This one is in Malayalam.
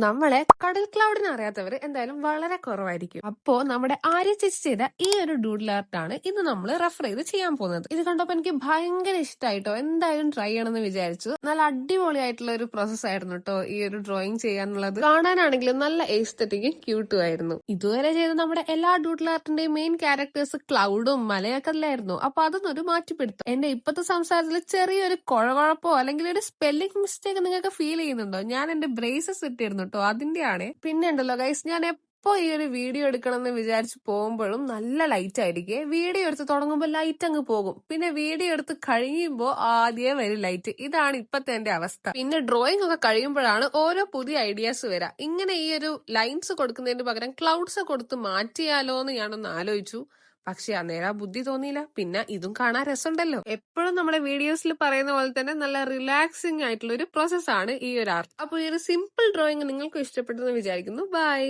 നമ്മളെ കടൽ ക്ലൗഡിനെ അറിയാത്തവർ എന്തായാലും വളരെ കുറവായിരിക്കും. അപ്പോ നമ്മുടെ ആര്യ ചേച്ചി ചെയ്ത ഈ ഒരു ഡൂഡിൽ ആർട്ടാണ് ഇന്ന് നമ്മൾ റെഫർ ചെയ്ത് ചെയ്യാൻ പോകുന്നത്. ഇത് കണ്ടപ്പോ എനിക്ക് ഭയങ്കര ഇഷ്ടമായിട്ടോ, എന്തായാലും ട്രൈ ചെയ്യണമെന്ന് വിചാരിച്ചു. നല്ല അടിപൊളിയായിട്ടുള്ള ഒരു പ്രോസസ് ആയിരുന്നു കേട്ടോ ഈ ഒരു ഡ്രോയിങ് ചെയ്യാന്നുള്ളത്. കാണാനാണെങ്കിലും നല്ല എസ്തെറ്റിക്കും ക്യൂട്ടും ആയിരുന്നു. ഇതുവരെ ചെയ്ത നമ്മുടെ എല്ലാ ഡൂഡിൽ ആർട്ടിന്റെയും മെയിൻ ക്യാരക്ടേഴ്സ് ക്ലൗഡും മലയൊക്കെ അല്ലായിരുന്നു. അപ്പൊ അതൊന്നൊരു മാറ്റിപ്പെടുത്തും. എന്റെ ഇപ്പത്തെ സംസാരത്തിൽ ചെറിയൊരു കുഴപ്പോ അല്ലെങ്കിൽ ഒരു സ്പെല്ലിംഗ് മിസ്റ്റേക്ക് നിങ്ങൾക്ക് ഫീൽ ചെയ്യുന്നുണ്ടോ? ഞാൻ എന്റെ ബ്രേസസ് ഇട്ടിരുന്നു കേട്ടോ, അതിന്റെയാണ്. പിന്നെ ഉണ്ടല്ലോ ഗൈസ്, ഞാൻ എപ്പോ ഈ ഒരു വീഡിയോ എടുക്കണം എന്ന് വിചാരിച്ച് പോകുമ്പോഴും നല്ല ലൈറ്റ് ആയിരിക്കും. വീഡിയോ എടുത്ത് തുടങ്ങുമ്പോൾ ലൈറ്റ് അങ്ങ് പോകും, പിന്നെ വീഡിയോ എടുത്ത് കഴിയുമ്പോൾ ആദ്യമേ വരും ലൈറ്റ്. ഇതാണ് ഇപ്പത്തെ എന്റെ അവസ്ഥ. പിന്നെ ഡ്രോയിങ് ഒക്കെ കഴിയുമ്പോഴാണ് ഓരോ പുതിയ ഐഡിയാസ് വരാം. ഇങ്ങനെ ഈ ഒരു ലൈൻസ് കൊടുക്കുന്നതിന് പകരം ക്ലൗഡ്സ് കൊടുത്ത് മാറ്റിയാലോ എന്ന് ഞാനൊന്ന് ആലോചിച്ചു. പക്ഷെ അന്നേരം ബുദ്ധി തോന്നിയില്ല. പിന്നെ ഇതും കാണാൻ രസമുണ്ടല്ലോ. എപ്പോഴും നമ്മുടെ വീഡിയോസിൽ പറയുന്ന പോലെ തന്നെ നല്ല റിലാക്സിംഗ് ആയിട്ടുള്ള ഒരു പ്രോസസ് ആണ് ഈ ഒരു ആർട്ട്. അപ്പൊ ഈ ഒരു സിമ്പിൾ ഡ്രോയിങ് നിങ്ങൾക്ക് ഇഷ്ടപ്പെട്ടെന്ന് വിചാരിക്കുന്നു. ബൈ.